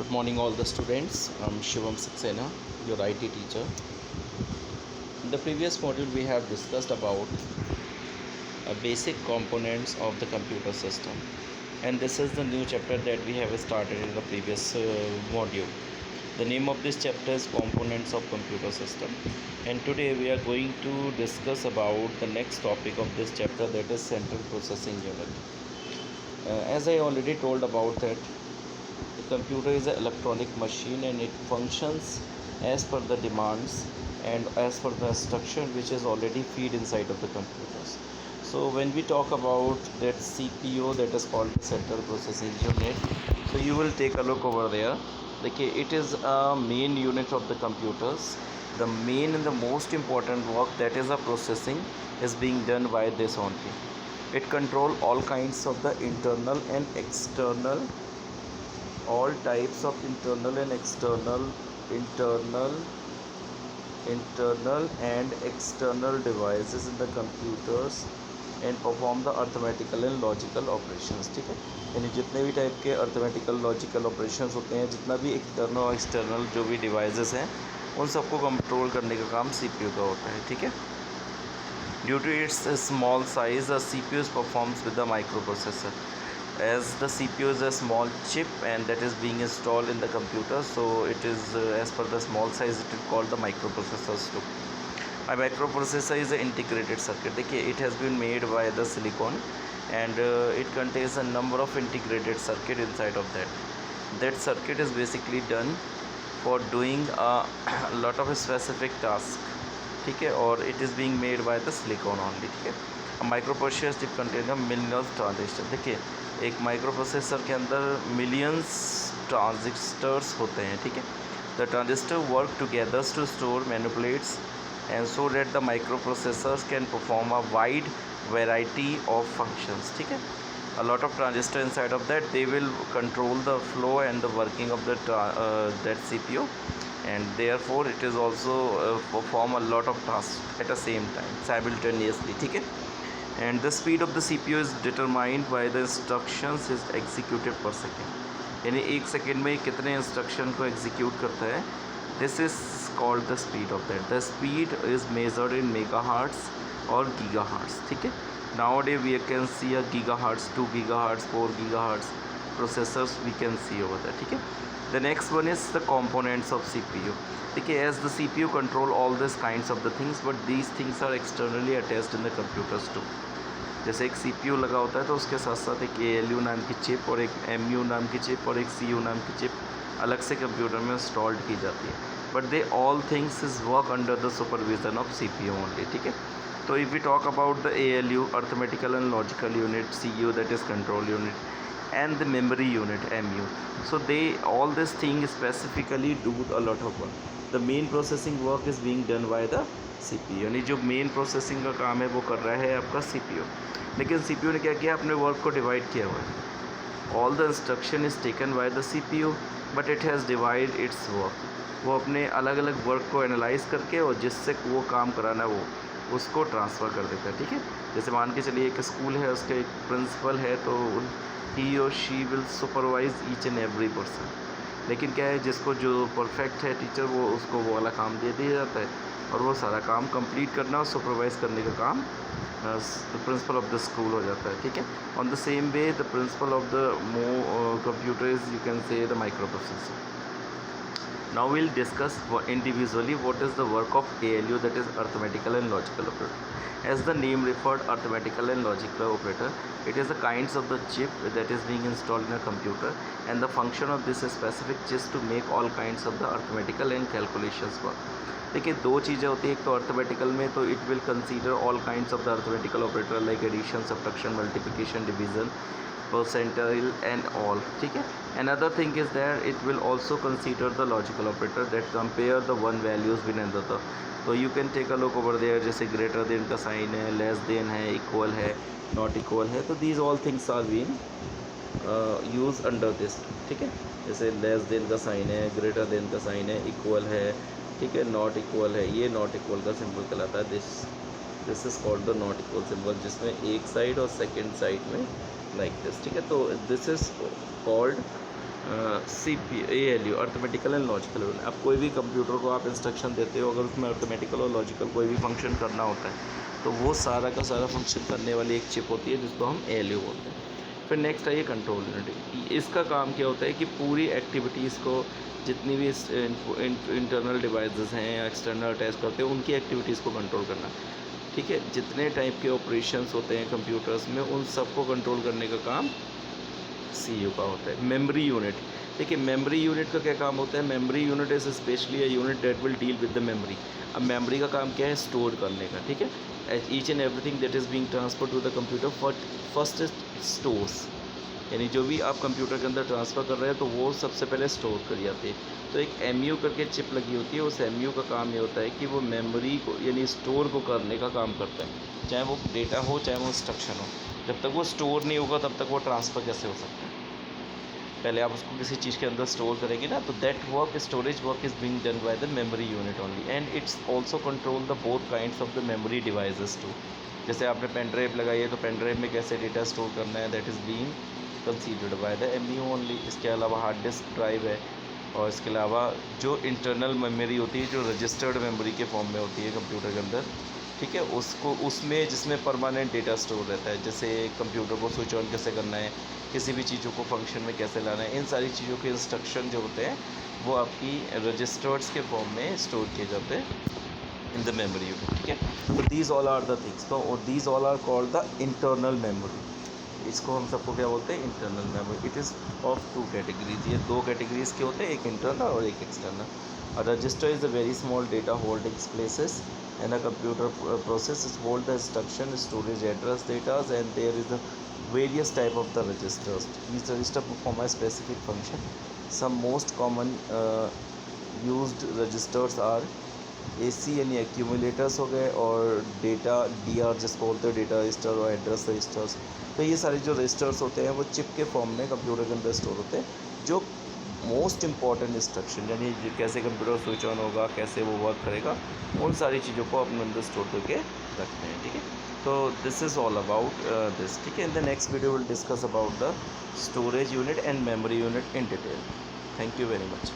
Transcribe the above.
Good morning, all the students. I'm Shivam Saxena, your IT teacher. In the previous module, we have discussed about basic components of the computer system, and this is the new chapter that we have started in the previous module. The name of this chapter is Components of Computer System, and today we are going to discuss about the next topic of this chapter, that is Central Processing Unit. As I already told about that, the computer is an electronic machine and it functions as per the demands and as per the instruction which is already feed inside of the computers. So when we talk about that CPU, that is called the Central Processing Unit, so you will take a look over there. Okay, it is a main unit of the computers. The main and the most important work, that is a processing, is being done by this only. It control all kinds of the internal and external, all types of internal and internal and external devices in the computers and perform the arithmetical and logical operations. ठीक है, यानी जितने भी type के arithmetical logical operations होते हैं, जितना भी इंटरनल और एक्सटर्नल जो भी डिवाइसेस हैं, उन सबको कंट्रोल करने का काम सीपीयू का होता है. ठीक है, due to its small size, CPU performs with the माइक्रो प्रोसेसर. As the CPU is a small chip and that is being installed in the computer, so it is as per the small size it is called the microprocessors too. A microprocessor is an integrated circuit. देखिए, it has been made by the silicon and it contains a number of integrated circuit inside of that. That circuit is basically done for doing a lot of specific task. ठीक है, और it is being made by the silicon only. ठीक है, microprocessor contain millions transistor. देखिए, एक microprocessor के अंदर millions transistors होते हैं. ठीक है, the transistor work together to store manipulates and so that the microprocessors can perform a wide variety of functions. ठीक है, a lot of transistor inside of that, they will control the flow and the working of the that CPU, and therefore it is also perform a lot of tasks at the same time simultaneously. ठीक है, and the speed of the CPU is determined by the instructions is executed per second. यानी एक second में कितने instruction को execute करता है, this is called the speed of that. The speed is measured in megahertz और gigahertz. ठीक है, nowadays we can see a gigahertz, 2 gigahertz, 4 gigahertz processors we can see over there. ठीक है, the next one is the components of CPU. देखिए, as the CPU control all these kinds of the things, but these things are externally attached in the computers too. जैसे एक CPU लगा होता है तो उसके साथ साथ एक ALU नाम की चिप और एक MU नाम की चिप और एक CU नाम की चिप अलग से कंप्यूटर में इंस्टॉल्ड की जाती है, but they all things is work under the supervision of CPU only. ठीक है, तो if we talk about the ALU, arithmetical and logical unit, CU that is control unit, and the memory unit, MU, so they all this thing specifically do a lot of work. The main processing work is being done by the CPU, यानी जो main processing का काम है वो कर रहा है आपका CPU. लेकिन CPU ने क्या किया, अपने वर्क को डिवाइड किया हुआ है. All the instruction is taken by the CPU, but it has divide it's work. वो अपने अलग अलग वर्क को एनालाइज करके और जिससे वो काम कराना है वो उसको ट्रांसफ़र कर देता है. ठीक है, जैसे मान के चलिए एक स्कूल है, उसका एक प्रिंसिपल है, तो he or she will supervise each and every person. लेकिन क्या है, जिसको जो परफेक्ट है टीचर, वो उसको वो वाला काम दे दिया जाता है और वो सारा काम कंप्लीट करना और सुपरवाइज करने का काम the principle of the school हो जाता है. ठीक है, on the same way the principle of the computer is, you can say, the माइक्रो processor. Now we'll discuss individually what is the work of ALU, that is arithmetical and logical operator. As the name referred, arithmetical and logical operator, it is the kinds of the chip that is being installed in a computer, and the function of this specific chip to make all kinds of the arithmetical and calculations work. देखिए, दो चीज़ें होती है. एक तो arithmetical में तो it will consider all kinds of the arithmetical operator like addition, subtraction, multiplication, division, percentile and all. ठीक है, another thing is that it will also consider the logical operator that compare the one values with another. तो you can take a look over there, जैसे greater than का sign है, less than है, equal है, not equal है, तो these all things are being use under this. ठीक है, जैसे less than का साइन है, greater than का साइन है, equal है, ठीक है, not equal है, ये not equal का सिंबल कहलाता है. This is called the not equal symbol, जिसमें एक साइड और सेकेंड साइड में लाइक दिस. ठीक है, तो this is called CPU ALU arithmetical and logical unit. अब कोई भी कंप्यूटर को आप इंस्ट्रक्शन देते हो, अगर उसमें अर्थमेटिकल और लॉजिकल कोई भी फंक्शन करना होता है तो वो सारा का सारा फंक्शन करने वाली एक चिप होती है जिसको हम ALU बोलते हैं। फिर नेक्स्ट है ये कंट्रोल यूनिट। इसका काम क्या होता है कि पूरी एक्टिविटीज़ को, जितनी भी इंटरनल डिवाइसेस हैं या एक्सटर्नल अटैच करते हैं, उनकी एक्टिविटीज़ को कंट्रोल करना। ठीक है, जितने टाइप के ऑपरेशंस होते हैं कंप्यूटर्स में उन सबको कंट्रोल करने का काम CPU का होता है। मेमोरी यूनिट, देखिए मेमोरी यूनिट का क्या काम होता है। Memory unit is specially a unit that will deal with the memory. अब मेमोरी का काम क्या है, स्टोर करने का। ठीक है, each and everything that is being transfer to the computer first stores, यानी जो भी आप कंप्यूटर के अंदर ट्रांसफ़र कर रहे हैं तो वो सबसे पहले स्टोर कर जाते हैं। तो एक MU करके चिप लगी होती है, उस MU का काम ये होता है कि वो मेमोरी को यानी स्टोर को करने का काम करता है, चाहे वो डेटा हो चाहे वो इंस्ट्रक्शन हो। जब तक वो स्टोर नहीं होगा तब तक वो ट्रांसफ़र कैसे हो सकता है। पहले आप उसको किसी चीज़ के अंदर स्टोर करेंगे ना, तो that work storage work is being done by the memory unit only, and it's also control the both kinds of the memory devices too. जैसे आपने पेन ड्राइव लगाई है तो पेन ड्राइव में कैसे डेटा स्टोर करना है, that is being considered by the MU only. इसके अलावा हार्ड डिस्क ड्राइव है, और इसके अलावा जो इंटरनल मेमोरी होती है जो रजिस्टर्ड मेमोरी के फॉर्म में होती है कंप्यूटर के अंदर, ठीक है, उसको उसमें जिसमें परमानेंट डेटा स्टोर रहता है, जैसे कंप्यूटर को स्विच ऑन कैसे करना है, किसी भी चीज़ों को फंक्शन में कैसे लाना है, इन सारी चीज़ों के इंस्ट्रक्शन जो होते हैं वो आपकी रजिस्टर्ड्स के फॉर्म में स्टोर किए जाते हैं इन द मेमोरी यूनिट। ठीक है, तो these all are the things, तो these all are called the internal memory. इसको हम सबको क्या बोलते हैं, internal memory. It is of two categories, ये दो कैटेगरीज के होते हैं, एक इंटरनल और एक external. A register is a very small data holding places, and a computer process is hold the instruction, storage, address, data, and there is a various type of the registers. Each register perform a specific function. Some most common used registers are AC यानी एक्यूमुलेटर्स हो गए, और data DR जिसको बोलते हैं data register, और address registers. तो ये सारे जो रजिस्टर्स होते हैं वो चिप के फॉर्म में कंप्यूटर के अंदर स्टोर होते हैं, जो मोस्ट इम्पॉर्टेंट इंस्ट्रक्शन यानी कैसे कंप्यूटर स्विच ऑन होगा, कैसे वो वर्क करेगा, उन सारी चीज़ों को अपने अंदर स्टोर करके रखते हैं। ठीक है, तो this is all about this. ठीक है, in the next video will discuss about the storage unit and memory unit in detail. Thank you very much.